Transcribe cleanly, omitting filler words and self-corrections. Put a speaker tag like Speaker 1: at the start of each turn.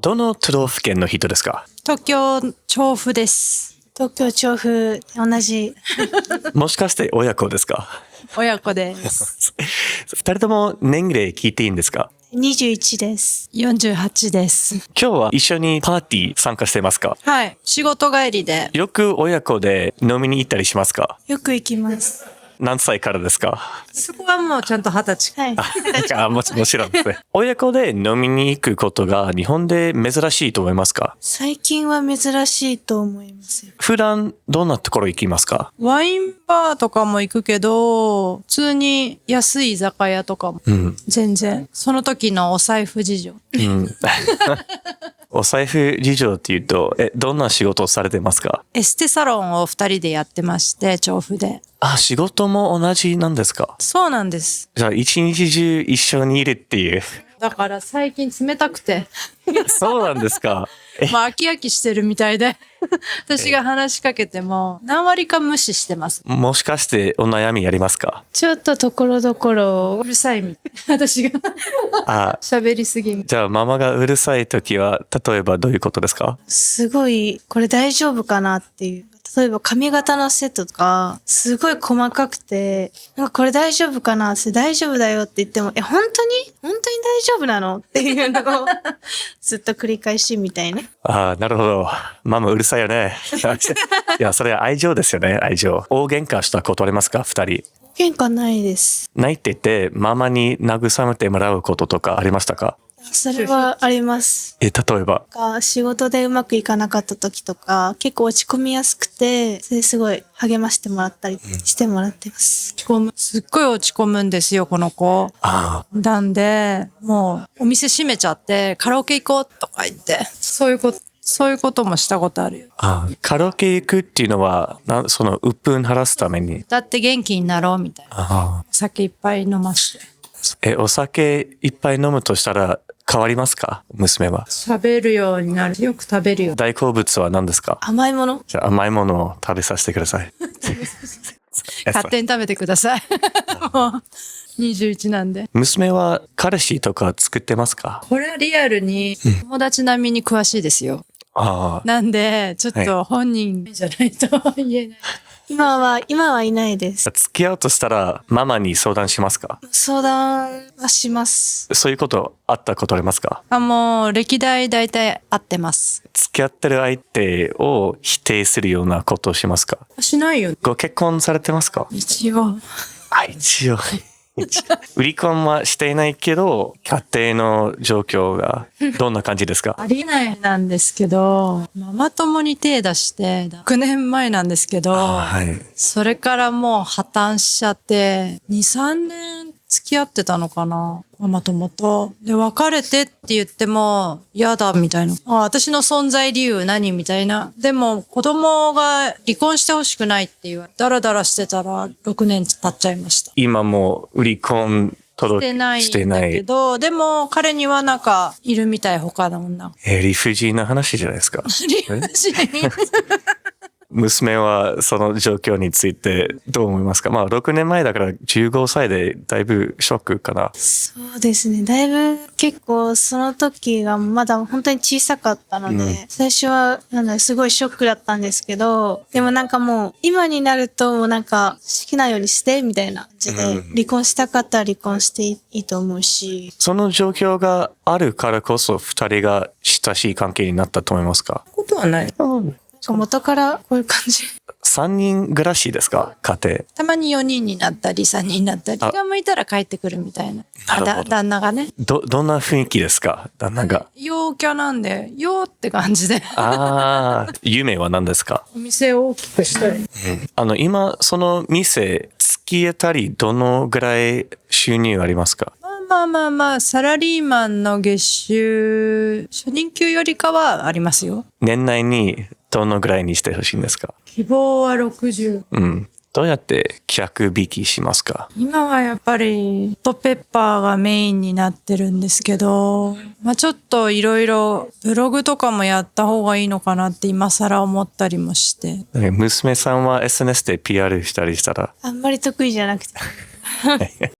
Speaker 1: どの都道府県の人ですか？
Speaker 2: 東京調布です。
Speaker 3: 東京調布、同じ。
Speaker 1: もしかして親子ですか？
Speaker 2: 親子です。
Speaker 1: 二人とも年齢聞いていいんですか
Speaker 3: 21です。
Speaker 2: 48です。
Speaker 1: 今日は一緒にパーティー参加してますか？
Speaker 2: はい。仕事帰りで。
Speaker 1: よく親子で飲みに行ったりしますか？
Speaker 3: よく行きます。
Speaker 1: 何歳からですか？
Speaker 2: そこはもうちゃんと20歳。
Speaker 3: はい。
Speaker 1: もちろんですね。親子で飲みに行くことが日本で珍しいと思いますか？
Speaker 3: 最近は珍しいと思いますよ。
Speaker 1: 普段どんなところ行きますか？
Speaker 2: ワインバーとかも行くけど、普通に安い居酒屋とかも。全然。その時のお財布事情。
Speaker 1: お財布事情っていうと、どんな仕事をされてますか？
Speaker 2: エステサロンを2人でやってまして、調布で。
Speaker 1: 仕事も同じなんですか？
Speaker 2: そうなんです。
Speaker 1: じゃあ一日中一緒にいるっていう。
Speaker 2: だから最近冷たくて。
Speaker 1: そうなんですか？
Speaker 2: 飽き飽きしてるみたいで。私が話しかけても何割か無視してます。
Speaker 1: もしかしてお悩みありますか？
Speaker 3: ちょっとところどころ
Speaker 2: うるさいみたい。私が喋りすぎみたい。
Speaker 1: じゃあママがうるさい時は例えばどういうことですか？
Speaker 3: すごい、これ大丈夫かなっていう。例えば髪型のセットとか、すごい細かくて、なんかこれ大丈夫かなって大丈夫だよって言っても、本当に大丈夫なのっていうのをずっと繰り返しみたいな。
Speaker 1: なるほど。ママうるさいよね。いや、それは愛情ですよね、愛情。大喧嘩したことありますか、二人？
Speaker 3: 喧嘩ないです。
Speaker 1: ないって言って、ママに慰めてもらうこととかありましたか？
Speaker 3: それはあります。
Speaker 1: 例えば
Speaker 3: 仕事でうまくいかなかった時とか、結構落ち込みやすくて、それすごい励ましてもらったりしてもらってます。
Speaker 2: すっごい落ち込むんですよ、この子。なんで、もうお店閉めちゃってカラオケ行こうとか言って、そういうこともしたことあるよ。
Speaker 1: カラオケ行くっていうのは、その鬱憤晴らすために。
Speaker 2: だって元気になろうみたいな。お酒いっぱい飲まして。
Speaker 1: お酒いっぱい飲むとしたら変わりますか、娘は？
Speaker 2: 喋るようになる。よく食べるよ。
Speaker 1: 大好物は何ですか？
Speaker 3: 甘いもの。
Speaker 1: じゃあ甘いものを食べさせてください。
Speaker 2: 勝手に食べてください。もう21なんで。
Speaker 1: 娘は彼氏とか作ってますか？
Speaker 2: これはリアルに友達並みに詳しいですよ。なんで、ちょっと本人じゃないと言えない。
Speaker 3: 今はいないです。
Speaker 1: 付き合うとしたらママに相談しますか？
Speaker 3: 相談はします。
Speaker 1: そういうことあったことありますか？
Speaker 2: もう歴代大体合ってます。
Speaker 1: 付き合ってる相手を否定するようなことをしますか？
Speaker 2: しないよ。
Speaker 1: ご結婚されてますか？
Speaker 2: 一応。
Speaker 1: 一応。離婚はしていないけど、家庭の状況がどんな感じですか？
Speaker 2: ありえないなんですけど、ママ友に手出して6年前なんですけど、それからもう破綻しちゃって、2、3年付き合ってたのかな、ママ友と。で、別れてって言っても嫌だみたいな。私の存在理由何みたいな。でも子供が離婚してほしくないって言われ、ダラダラしてたら6年経っちゃいました。
Speaker 1: 今も離婚
Speaker 2: してないんだけど、でも彼にはなんかいるみたい、他の女。
Speaker 1: 理不尽な話じゃないですか。
Speaker 2: 理不尽
Speaker 1: 娘はその状況についてどう思いますか？6年前だから15歳でだいぶショックかな。
Speaker 3: そうですね。だいぶ結構その時がまだ本当に小さかったので、最初はすごいショックだったんですけど、でもなんかもう今になるとなんか好きなようにしてみたいな感じで、離婚したかったら離婚していいと思うし。
Speaker 1: その状況があるからこそ2人が親しい関係になったと思いますか？
Speaker 2: ことはない。
Speaker 3: 元からこういう感じ。
Speaker 1: 3人暮らしですか、家庭？
Speaker 2: たまに4人になったり3人になったり、気が向いたら帰ってくるみたいな。旦那がね。
Speaker 1: どんな雰囲気ですか、旦那が？
Speaker 2: 陽キャなんで、よーって感じで。
Speaker 1: 夢は何ですか？
Speaker 2: お店を大きくしたい。
Speaker 1: 今、その店、月当たりどのぐらい収入ありますか？
Speaker 2: サラリーマンの月収、初任給よりかはありますよ。
Speaker 1: 年内にどのぐらいにしてほしいんですか？
Speaker 2: 希望は60。
Speaker 1: どうやって客引きしますか？
Speaker 2: 今はやっぱりホットペッパーがメインになってるんですけど、ちょっといろいろブログとかもやった方がいいのかなって今更思ったりもして。
Speaker 1: 娘さんは SNS で PR したりしたら？
Speaker 3: あんまり得意じゃなくて。